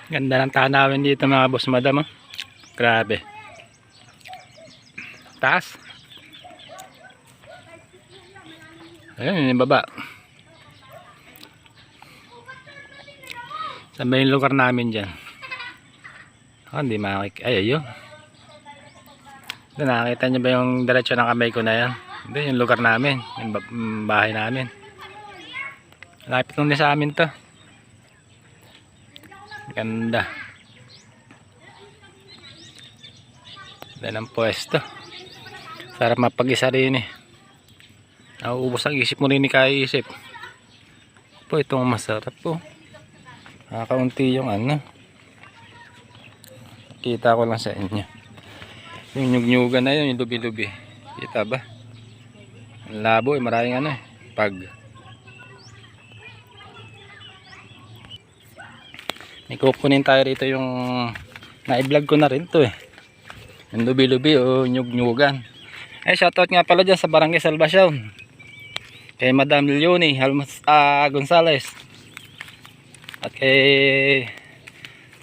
Ganda ng tanawin dito mga boss madam. Oh. Grabe. Taas. Ayun yung baba. Saan ba yung lugar namin dyan? Oh, hindi makik... Ay, ayun. Nakakita nyo ba yung diretso ng kamay ko na yan? Hindi, yung lugar namin. Yung bahay namin. Lapit lang din sa amin to. Ganda. Ganda ng pwesto. Sarap mapag-isa rin eh. Nauubos ang isip mo rin ni kaiisip. Po, itong masarap po. Kakaunti yung ano. Kita ko lang sa inyo. Yung nyug-nyugan na yun, yung lubi-lubi. Kita ba? Ang labo eh, maraming ano eh. Pag. May kukunin tayo rito yung na-vlog ko na rin to eh. Yung lubi-lubi o nyug-nyugan. Eh, shoutout nga pala dyan sa Barangay Salvacion. Kay Madam Leonie Gonzales. At kay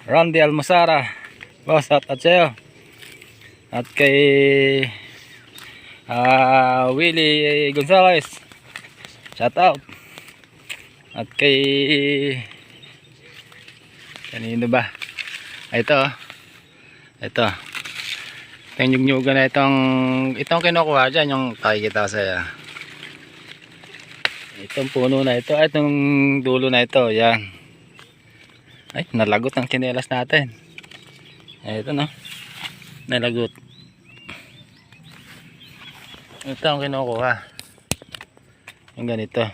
Randy Almosara. Boss, shoutout sa'yo. At kay Willie Gonzales. Shoutout. At kay kanino ba? Ito. Ito. Yung nyug-nyugan na itong kinukuha dyan, yung pakikita ko sa'yo. Itong puno na ito, ay itong dulo na ito, yan. Ay, nalagot ang tsinelas natin. Ito no, nalagot. Ito ang kinukuha. Yung ganito.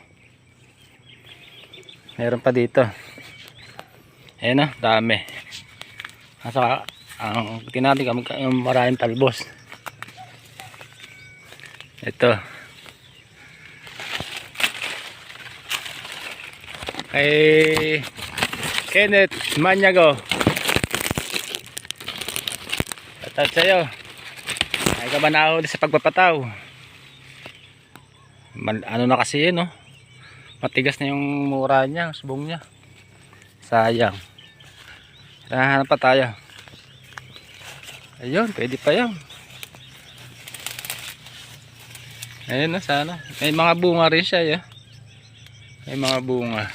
Meron pa dito. Ayan no, dami. Nasa ang tinati kami yung maraming talbos. Ito. Kay Kenneth Manyago. At sa'yo. Ay ka ba naahuli sa pagpapataw? Ano na kasi yun, no? Matigas na yung mura niya, subong niya. Sayang. Nahanap pa tayo. Ayun, pwede pa yun. Ayun na, sana. May mga bunga rin siya, yun. May mga bunga.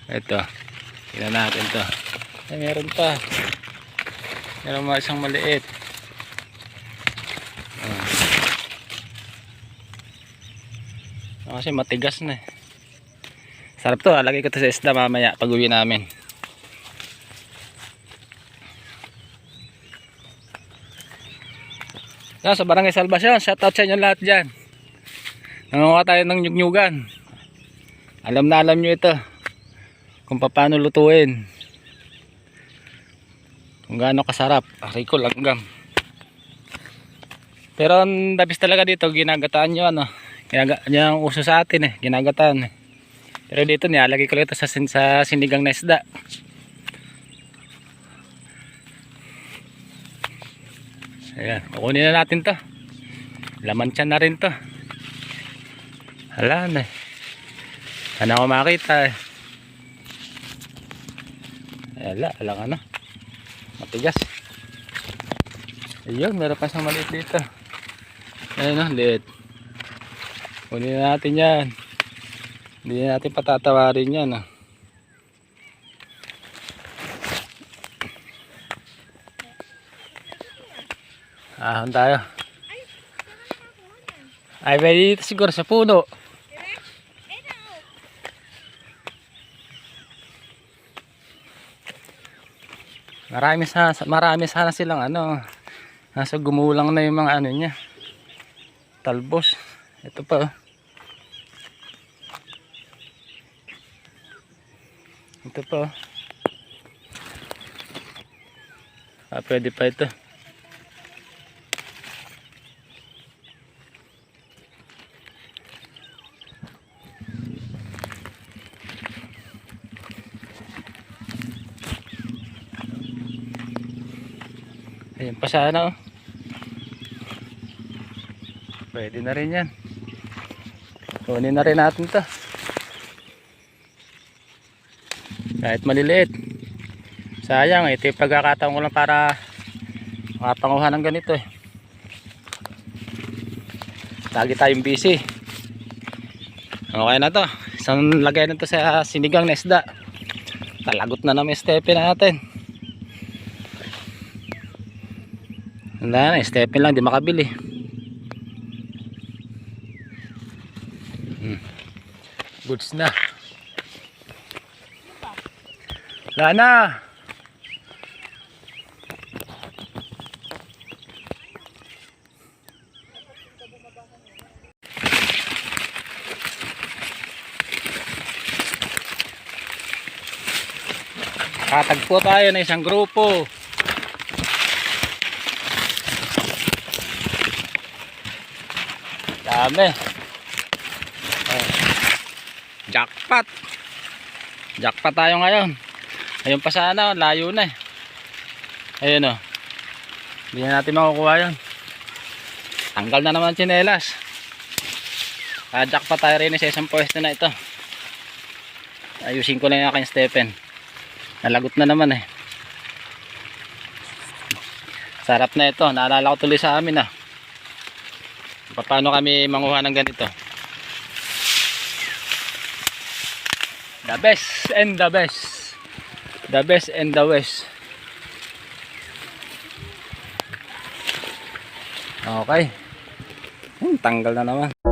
Ito. Tingnan natin to. Ay, meron pa. Meron mga isang maliit. Kasi matigas na eh. Sarap to, lagay ko to sa isda mamaya pag uwi namin. Yan, sa Barangay Salvacion, shoutout sa inyo lahat dyan. Nangunguha tayo ng nyug-nyugan. Alam na alam nyo ito kung paano lutuin, kung gaano kasarap. Rico langgam. Pero ang dabis talaga dito, ginagataan nyo ano. Yan ang uso sa atin eh, ginagataan eh. Pero dito nilalagay ko ito sa sinigang na isda. Ayan, kukunin na natin to. Laman tiyan na rin to. Hala na eh. Sana ako makita eh. Hala, alang ano. Matigas. Ayun, meron pa isang maliit dito. Ayun o, liit. Kunin na natin yan. Hindi na natin patatawarin yan. Ahon tayo. Ay, pwede dito siguro sa puno. Marami sana silang ano. Nasa gumulang na yung mga ano niya. Talbos. Ito pa oh. Ito pa oh. Pwede pa ito. Ayan pa sana oh. Pwede na rin yan. Kunin na rin natin to. Kahit maliliit. Sayang, ito yung pagkakataon ko lang para makapanguha ng ganito eh. Lagi tayong busy. Okay na to. Isang lagay na to sa sinigang na isda. Talagot na naman stepin natin. Wala na, stepin lang, di makabili. Goods na. Wala na. Katagpo tayo ng isang grupo. Dami. Oh. Jackpot. Jackpot tayo ngayon. Ayun pa sana, layo na eh. Ayun oh. Hindi na natin makukuha yun. Tanggal na naman tsinelas. Jackpot tayo rin sa isang pwesto na ito. Ayusin ko lang yung aking Stephen. Nalagot na naman eh. Sarap na ito. Naalala ko tuloy sa amin ah. Paano kami manguha ng ganito. The best and the best. The best and the west. Okay. Tanggal na naman.